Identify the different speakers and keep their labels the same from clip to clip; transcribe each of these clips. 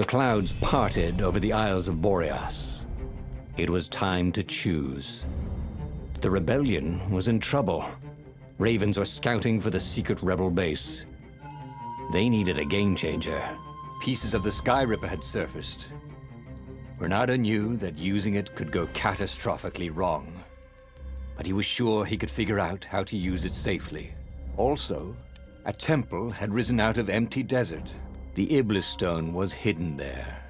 Speaker 1: clouds parted over the Isles of Boreas. It was time to choose. The rebellion was in trouble. Ravens were scouting for the secret rebel base. They needed a game changer. Pieces of the Sky Ripper had surfaced. Bernardo knew that using it could go catastrophically wrong, but he was sure he could figure out how to use it safely. Also, a temple had risen out of empty desert. The Iblis stone was hidden there.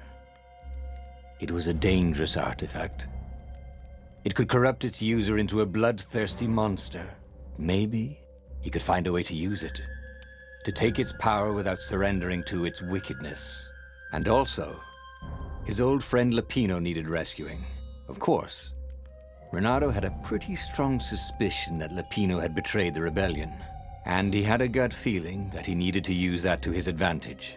Speaker 1: It was a dangerous artifact. It could corrupt its user into a bloodthirsty monster. Maybe he could find a way to use it, to take its power without surrendering to its wickedness. And also, his old friend Lapino needed rescuing. Of course, Renato had a pretty strong suspicion that Lapino had betrayed the rebellion, and he had a gut feeling that he needed to use that to his advantage.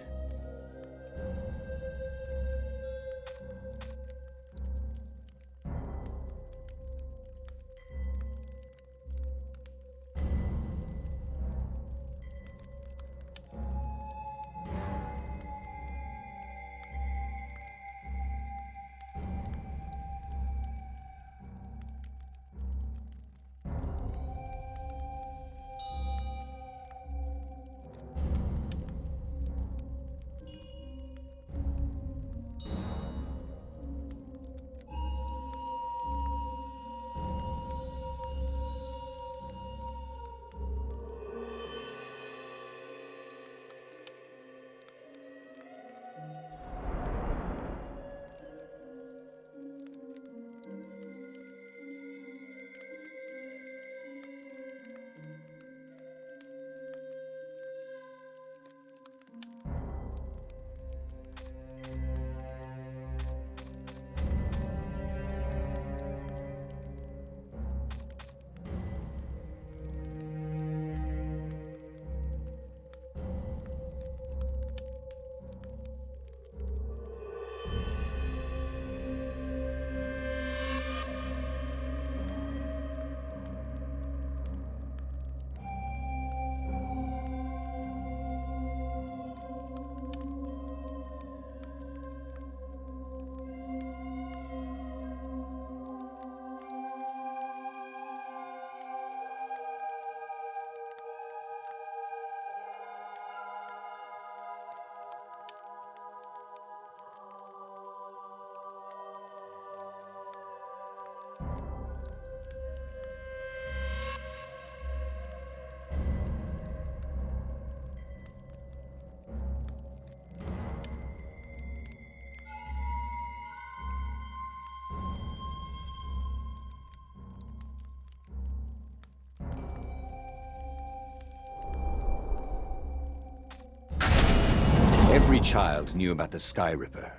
Speaker 1: Every child knew about the Sky Ripper.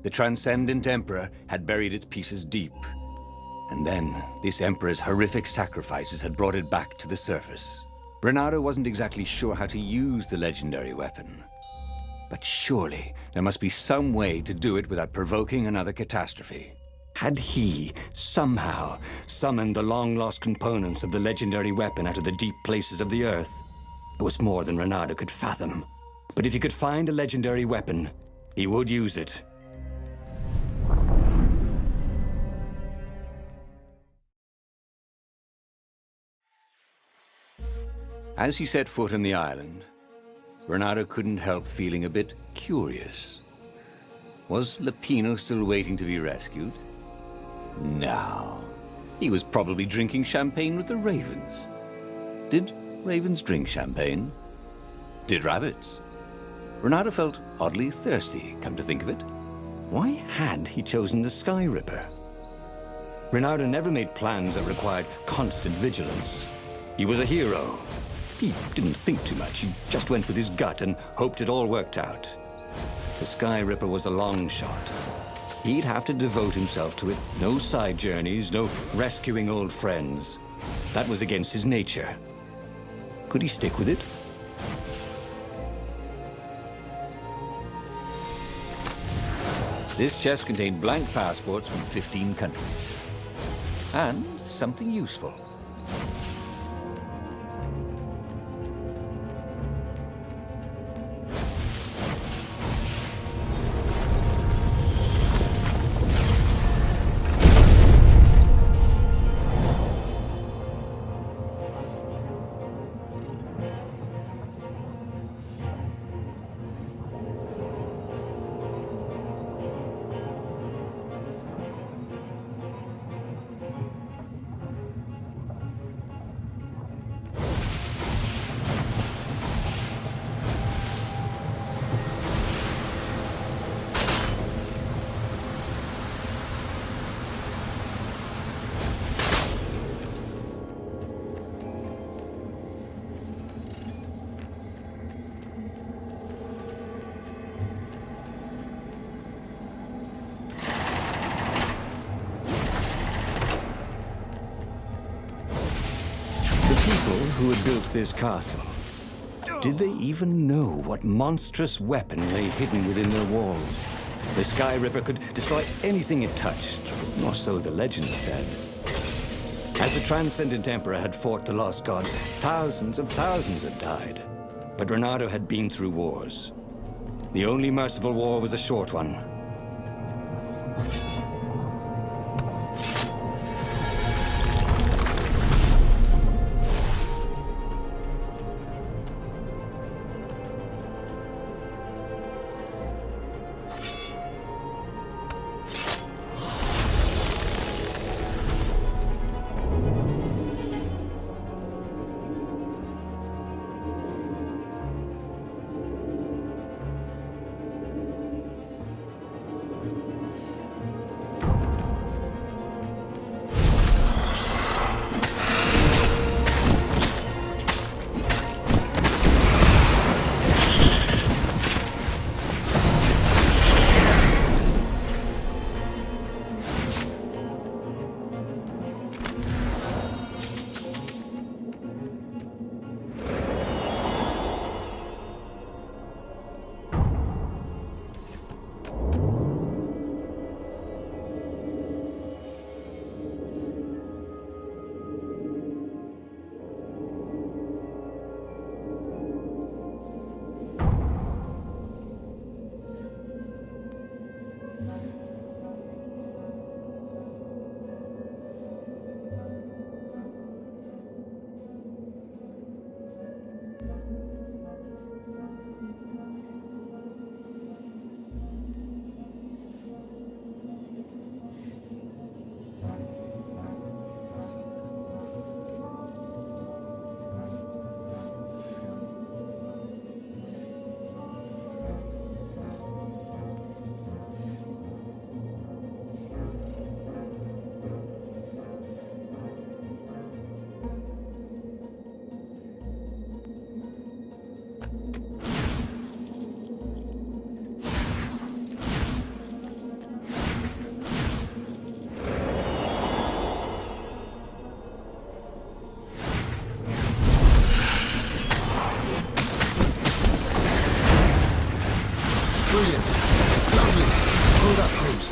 Speaker 1: The Transcendent Emperor had buried its pieces deep. And then, this Emperor's horrific sacrifices had brought it back to the surface. Bernardo wasn't exactly sure how to use the legendary weapon. But surely, there must be some way to do it without provoking another catastrophe. Had he, somehow, summoned the long-lost components of the legendary weapon out of the deep places of the Earth? It was more than Bernardo could fathom. But if he could find a legendary weapon, he would use it. As he set foot on the island, Bernardo couldn't help feeling a bit curious. Was Lapino still waiting to be rescued? No. He was probably drinking champagne with the ravens. Did ravens drink champagne? Did rabbits? Bernardo felt oddly thirsty, come to think of it. Why had he chosen the Sky Ripper? Bernardo never made plans that required constant vigilance. He was a hero. He didn't think too much. He just went with his gut and hoped it all worked out. The Sky Ripper was a long shot. He'd have to devote himself to it. No side journeys, no rescuing old friends. That was against his nature. Could he stick with it? This chest contained blank passports from 15 countries. And something useful. who had built this castle? Did they even know what monstrous weapon lay hidden within their walls? The Sky Ripper could destroy anything it touched, or so the legend said. As the Transcendent Emperor had fought the lost gods, thousands of thousands had died. But Reynardo had been through wars. The only merciful war was a short one.
Speaker 2: Brilliant. Lovely. Hold up, Holmes.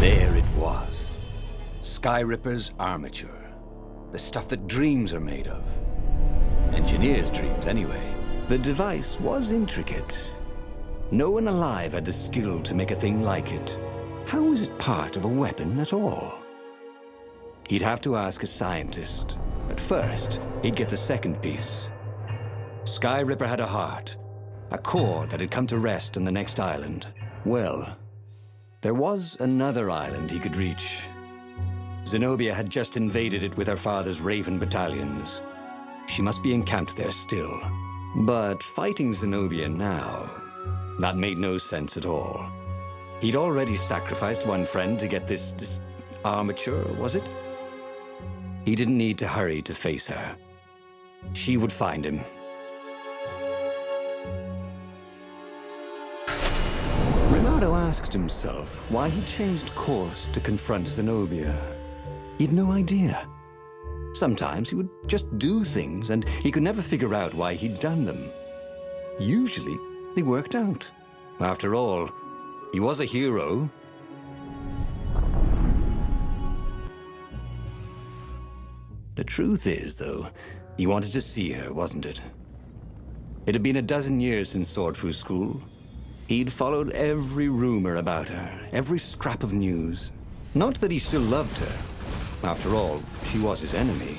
Speaker 1: There it was. Sky Ripper's armature. The stuff that dreams are made of. Engineers' dreams, anyway. The device was intricate. No one alive had the skill to make a thing like it. How was it part of a weapon at all? He'd have to ask a scientist. But first, he'd get the second piece. Sky Ripper had a heart. A core that had come to rest on the next island. Well, there was another island he could reach. Zenobia had just invaded it with her father's Raven battalions. She must be encamped there still. But fighting Zenobia now, that made no sense at all. He'd already sacrificed one friend to get this armature, was it? He didn't need to hurry to face her. She would find him. Renato asked himself why he changed course to confront Zenobia. He'd no idea. Sometimes he would just do things, and he could never figure out why he'd done them. Usually, they worked out. After all, he was a hero. The truth is, though, he wanted to see her, wasn't it? It had been a dozen years since Swordfu School. He'd followed every rumor about her, every scrap of news. Not that he still loved her. After all, she was his enemy.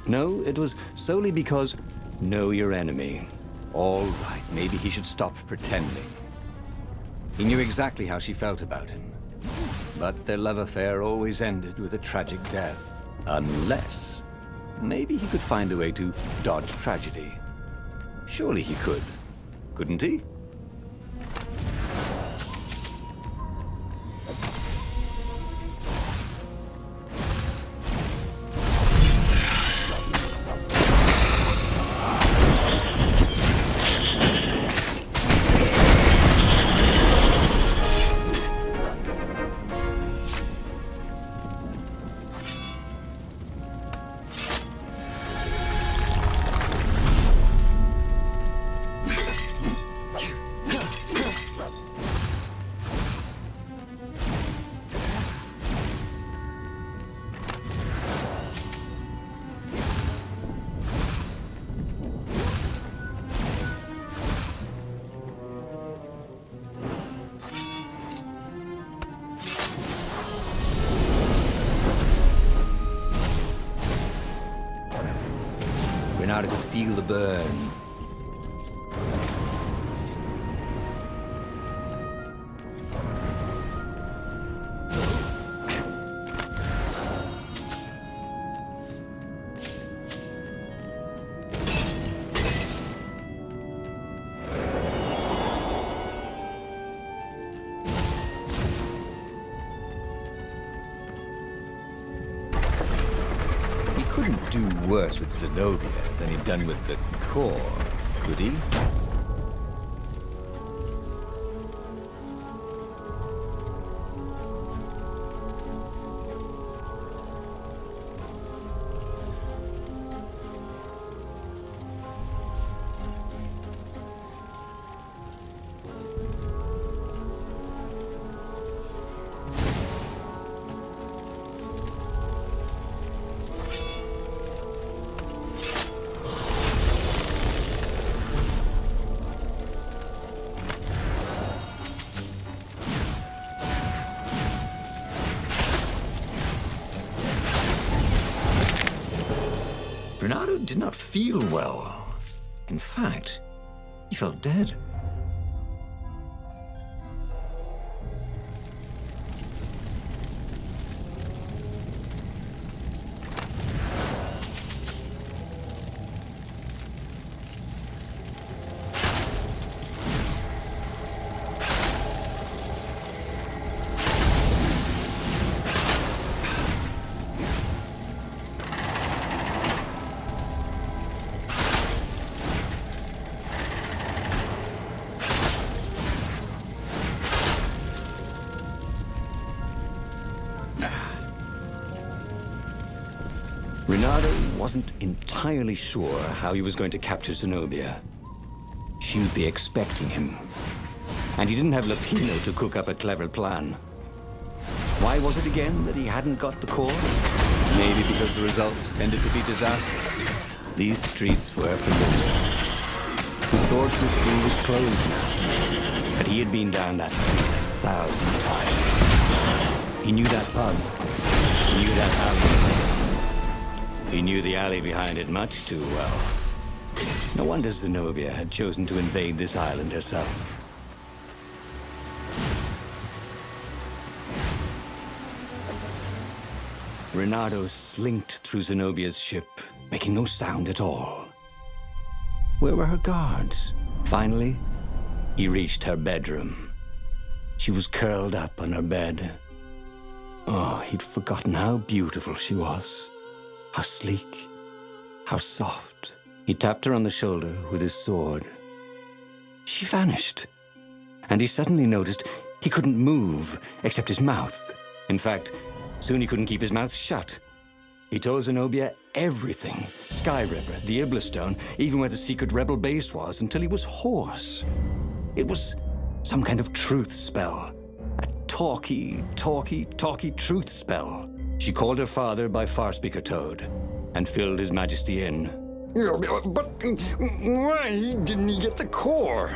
Speaker 1: No, it was solely because, know your enemy. All right, maybe he should stop pretending. He knew exactly how she felt about him. But their love affair always ended with a tragic death. Unless, maybe he could find a way to dodge tragedy. Surely he could, couldn't he? Renato could feel the burn. Couldn't do worse with Zenobia than he'd done with the core, could he? Renato did not feel well. In fact, he felt dead. Renato wasn't entirely sure how he was going to capture Zenobia. She would be expecting him. And he didn't have Lapino to cook up a clever plan. Why was it again that he hadn't got the core? Maybe because the results tended to be disastrous. These streets were familiar. The Swordfu School was closed now, but he had been down that street 1,000 times. He knew that pub. He knew that alley. He knew the alley behind it much too well. No wonder Zenobia had chosen to invade this island herself. Renato slinked through Zenobia's ship, making no sound at all. Where were her guards? Finally, he reached her bedroom. She was curled up on her bed. Oh, he'd forgotten how beautiful she was. How sleek, how soft. He tapped her on the shoulder with his sword. She vanished, and he suddenly noticed he couldn't move except his mouth. In fact, soon he couldn't keep his mouth shut. He told Zenobia everything. Skyripper, the Iblastone, even where the secret rebel base was, until he was hoarse. It was some kind of truth spell. A talky truth spell. She called her father by Farspeaker Toad and filled His Majesty in. But why didn't he get the core?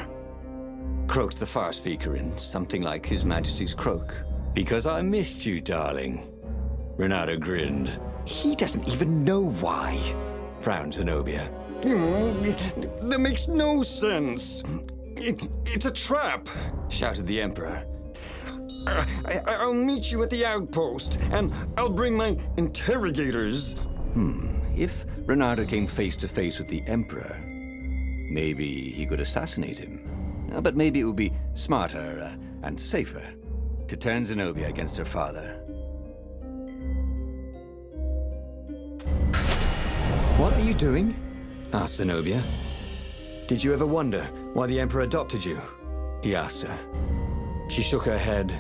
Speaker 1: Croaked the Farspeaker in something like His Majesty's croak. Because I missed you, darling. Renato grinned. He doesn't even know why, frowned Zenobia. That makes no sense. It's a trap, shouted the Emperor. I'll meet you at the outpost, and I'll bring my interrogators. If Renato came face to face with the Emperor, maybe he could assassinate him. But maybe it would be smarter and safer to turn Zenobia against her father. What are you doing? Asked Zenobia. Did you ever wonder why the Emperor adopted you? He asked her. She shook her head.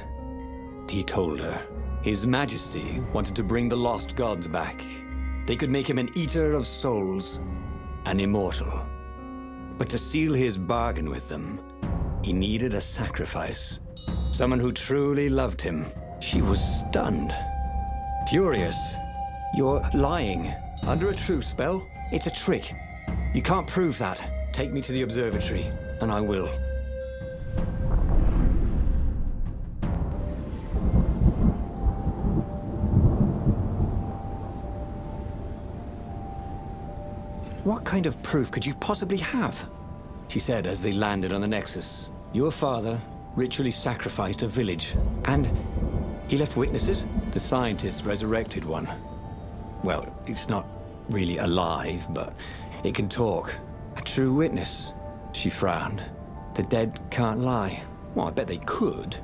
Speaker 1: He told her. His Majesty wanted to bring the lost gods back. They could make him an eater of souls, an immortal. But to seal his bargain with them, he needed a sacrifice. Someone who truly loved him. She was stunned. Furious. You're lying. Under a truth spell? It's a trick. You can't prove that. Take me to the observatory, and I will. What kind of proof could you possibly have? She said as they landed on the Nexus. Your father ritually sacrificed a village, and he left witnesses? The scientists resurrected one. Well, it's not really alive, but it can talk. A true witness. She frowned. The dead can't lie. Well, I bet they could.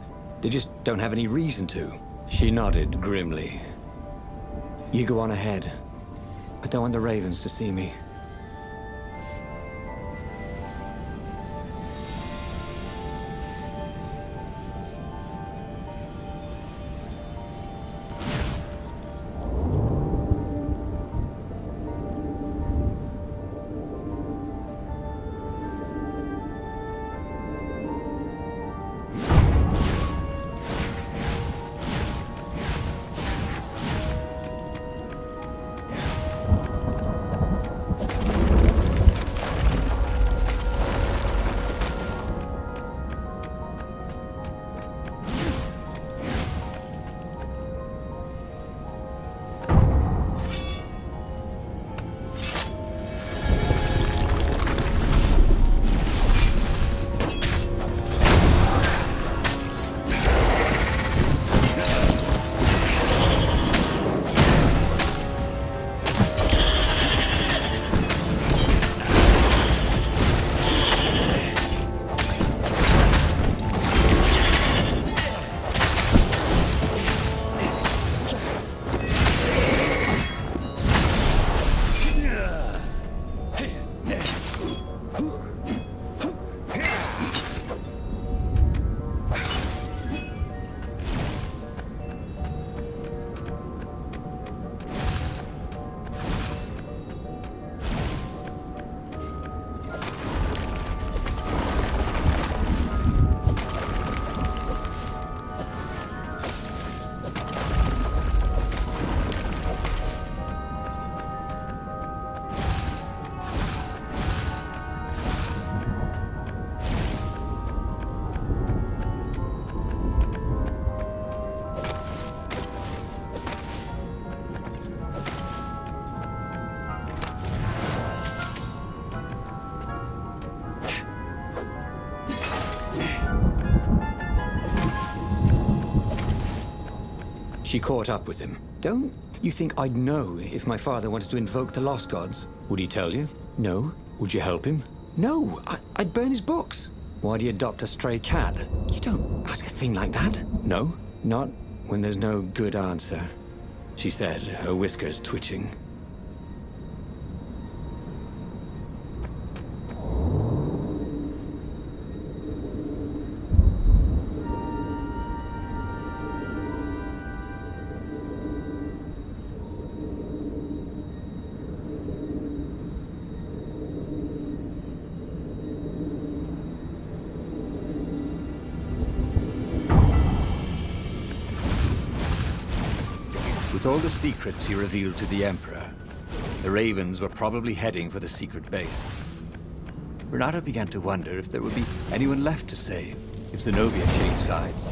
Speaker 1: They just don't have any reason to. She nodded grimly. You go on ahead. I don't want the Ravens to see me. She caught up with him. Don't you think I'd know if my father wanted to invoke the Lost Gods? Would he tell you? No. Would you help him? No. I'd burn his books. Why'd he adopt a stray cat? You don't ask a thing like that. No. Not when there's no good answer, she said, her whiskers twitching.
Speaker 3: With all the secrets he revealed to the Emperor, the Ravens were probably heading for the secret base. Renato began to wonder if there would be anyone left to save if Zenobia changed sides.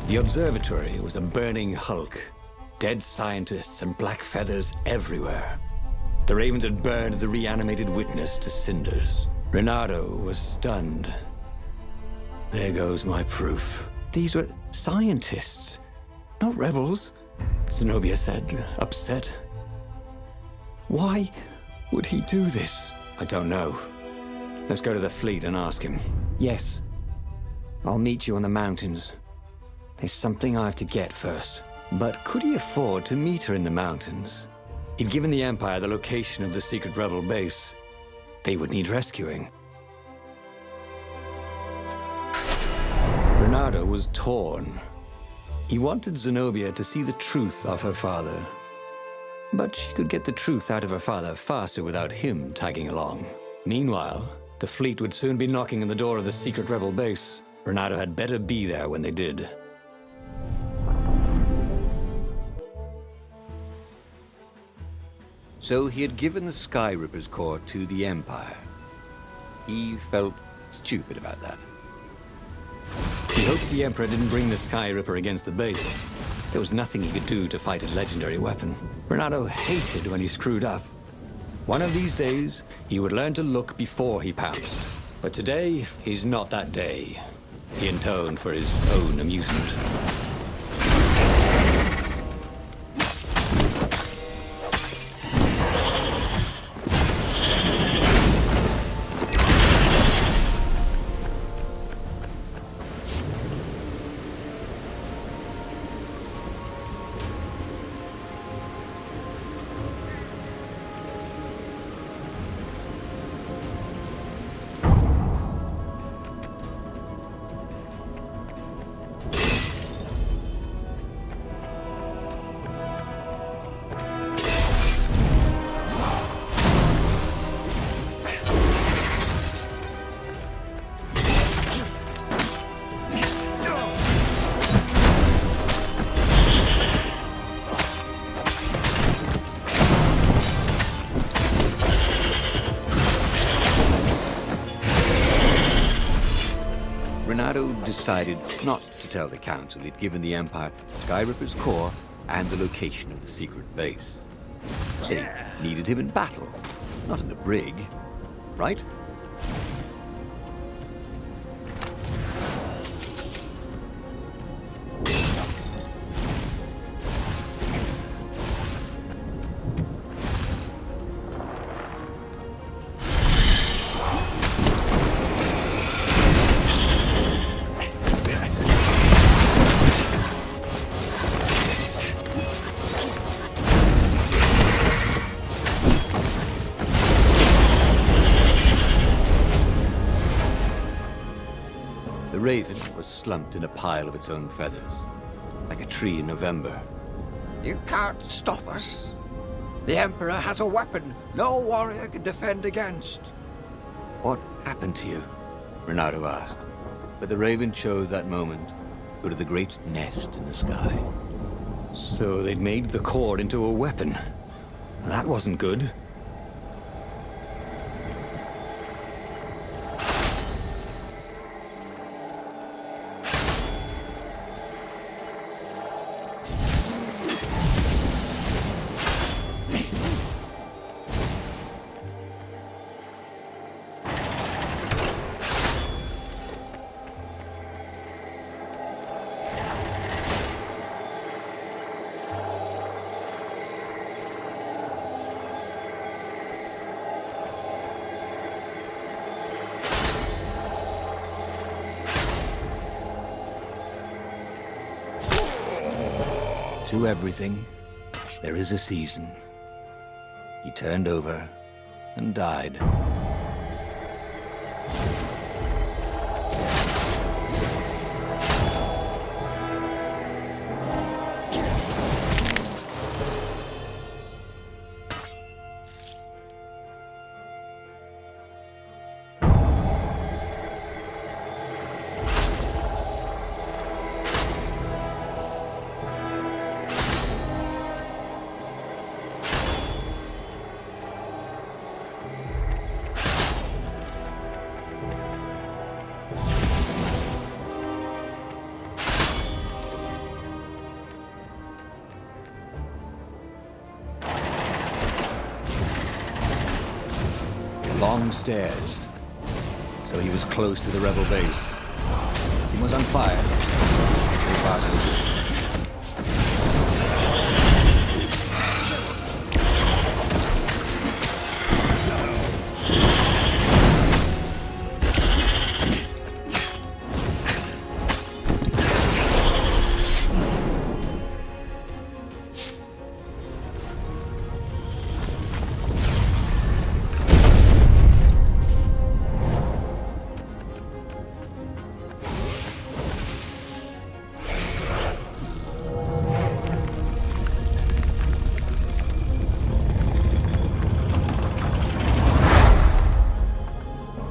Speaker 3: The observatory was a burning hulk. Dead scientists and black feathers everywhere. The Ravens had burned the reanimated witness to cinders. Renato was stunned. There goes my proof. These were scientists, not rebels, Zenobia said, upset. Why would he do this? I don't know. Let's go to the fleet and ask him. Yes. I'll meet you on the mountains. There's something I have to get first. But could he afford to meet her in the mountains? He'd given the Empire the location of the secret rebel base. They would need rescuing. Renato was torn. He wanted Zenobia to see the truth of her father. But she could get the truth out of her father faster without him tagging along. Meanwhile, the fleet would soon be knocking on the door of the secret rebel base. Renato had better be there when they did. So he had given the Sky Ripper's core to the Empire. He felt stupid about that. He hoped the Emperor didn't bring the Sky Ripper against the base. There was nothing he could do to fight a legendary weapon. Renato hated when he screwed up. One of these days, he would learn to look before he pounced. But today, he's not that day. He intoned for his own amusement. Renato decided not to tell the Council he'd given the Empire Sky Ripper's core and the location of the secret base. They needed him in battle, not in the brig, right? The raven was slumped in a pile of its own feathers, like a tree in November.
Speaker 4: You can't stop us. The Emperor has a weapon no warrior can defend against.
Speaker 3: What happened to you? Renato asked. But the raven chose that moment to go to the great nest in the sky.
Speaker 1: So they'd made the cord into a weapon. That wasn't good.
Speaker 3: To everything, there is a season. He turned over and died. Long stairs. So he was close to the rebel base. He was on fire. So far, so good.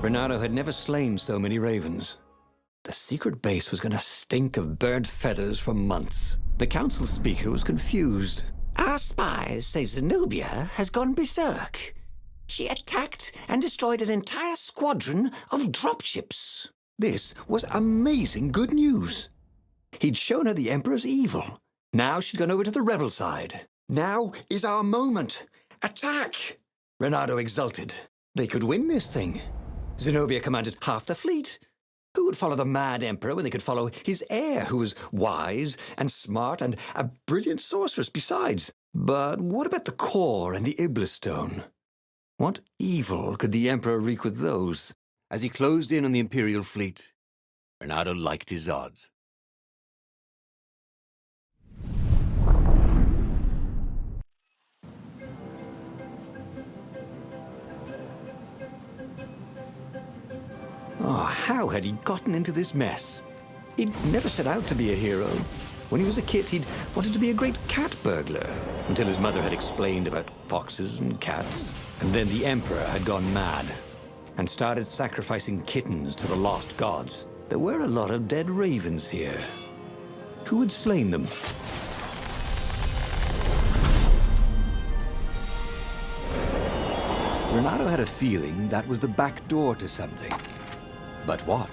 Speaker 1: Renato had never slain so many ravens. The secret base was going to stink of burnt feathers for months. The council speaker was confused.
Speaker 4: Our spies say Zenobia has gone berserk. She attacked and destroyed an entire squadron of dropships.
Speaker 1: This was amazing good news. He'd shown her the Emperor's evil. Now she'd gone over to the rebel side. Now is our moment. Attack! Renato exulted. They could win this thing. Zenobia commanded half the fleet. Who would follow the mad emperor when they could follow his heir, who was wise and smart and a brilliant sorceress besides? But what about the core and the Iblis stone? What evil could the emperor wreak with those?
Speaker 3: As he closed in on the Imperial fleet, Renato liked his odds.
Speaker 1: Oh, how had he gotten into this mess? He'd never set out to be a hero. When he was a kid, he'd wanted to be a great cat burglar, until his mother had explained about foxes and cats. And then the Emperor had gone mad and started sacrificing kittens to the lost gods. There were a lot of dead ravens here. Who had slain them?
Speaker 3: Renato had a feeling that was the back door to something. But what?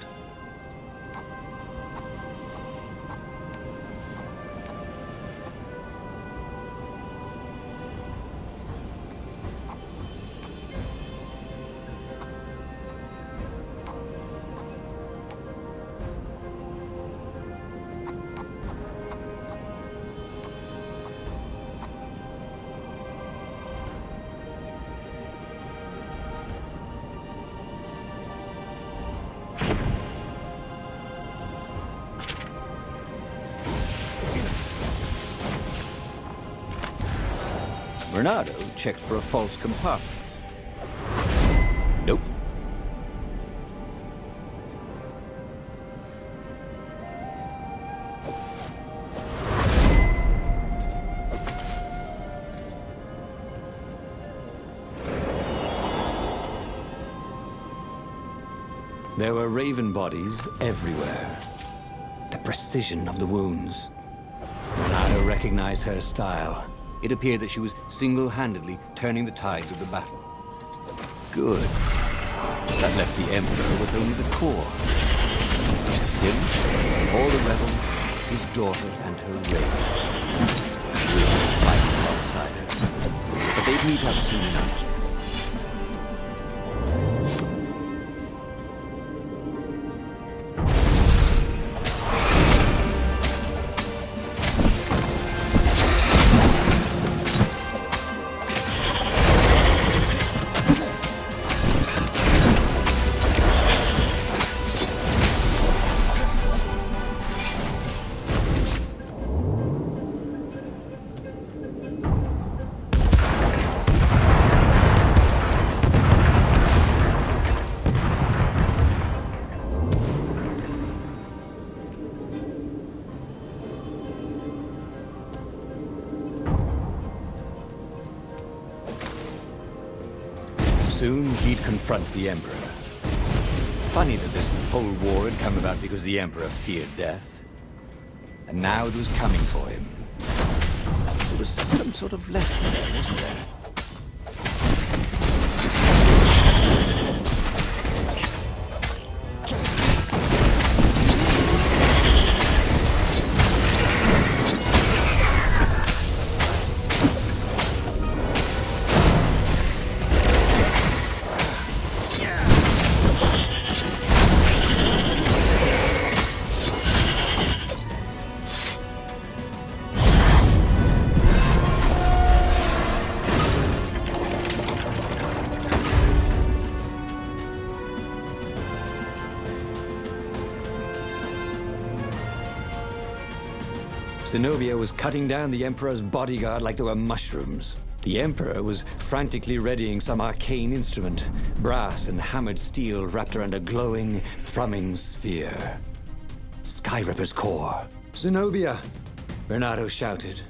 Speaker 3: Renato checked for a false compartment. Nope. There were raven bodies everywhere. The precision of the wounds. Renato recognized her style. It appeared that she was single-handedly turning the tides of the battle. Good. That left the Emperor with only the core. Him, all the rebels, his daughter, and her raven. He was fighting alongside her. But they'd meet up soon enough. Soon he'd confront the Emperor. Funny that this whole war had come about because the Emperor feared death. And now it was coming for him. There was some sort of lesson there, wasn't there? Zenobia was cutting down the Emperor's bodyguard like they were mushrooms. The Emperor was frantically readying some arcane instrument, brass and hammered steel wrapped around a glowing, thrumming sphere. Skyripper's core. Zenobia! Renato shouted.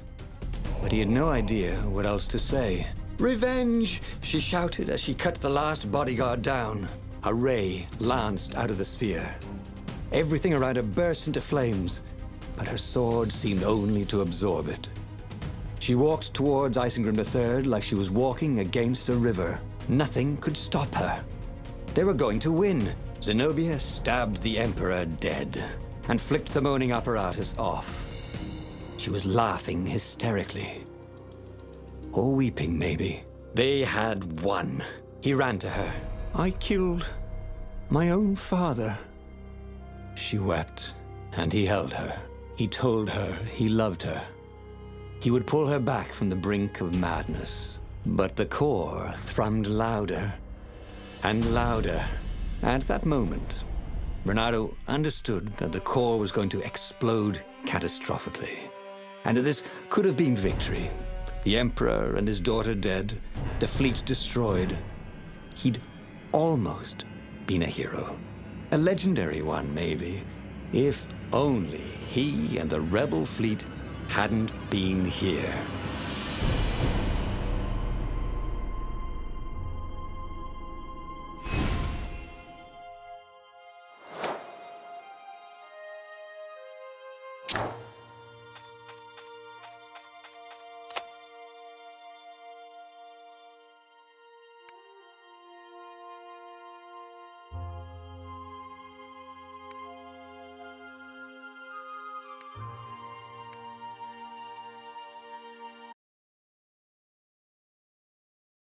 Speaker 3: But he had no idea what else to say. Revenge! She shouted as she cut the last bodyguard down. A ray lanced out of the sphere. Everything around her burst into flames, but her sword seemed only to absorb it. She walked towards Isengrim III like she was walking against a river. Nothing could stop her. They were going to win. Zenobia stabbed the Emperor dead and flicked the moaning apparatus off. She was laughing hysterically. Or weeping, maybe. They had won. He ran to her. I killed my own father. She wept, and he held her. He told her he loved her. He would pull her back from the brink of madness. But the core thrummed louder and louder. At that moment, Renato understood that the core was going to explode catastrophically, and that this could have been victory. The Emperor and his daughter dead, the fleet destroyed. He'd almost been a hero. A legendary one, maybe, if only he and the rebel fleet hadn't been here.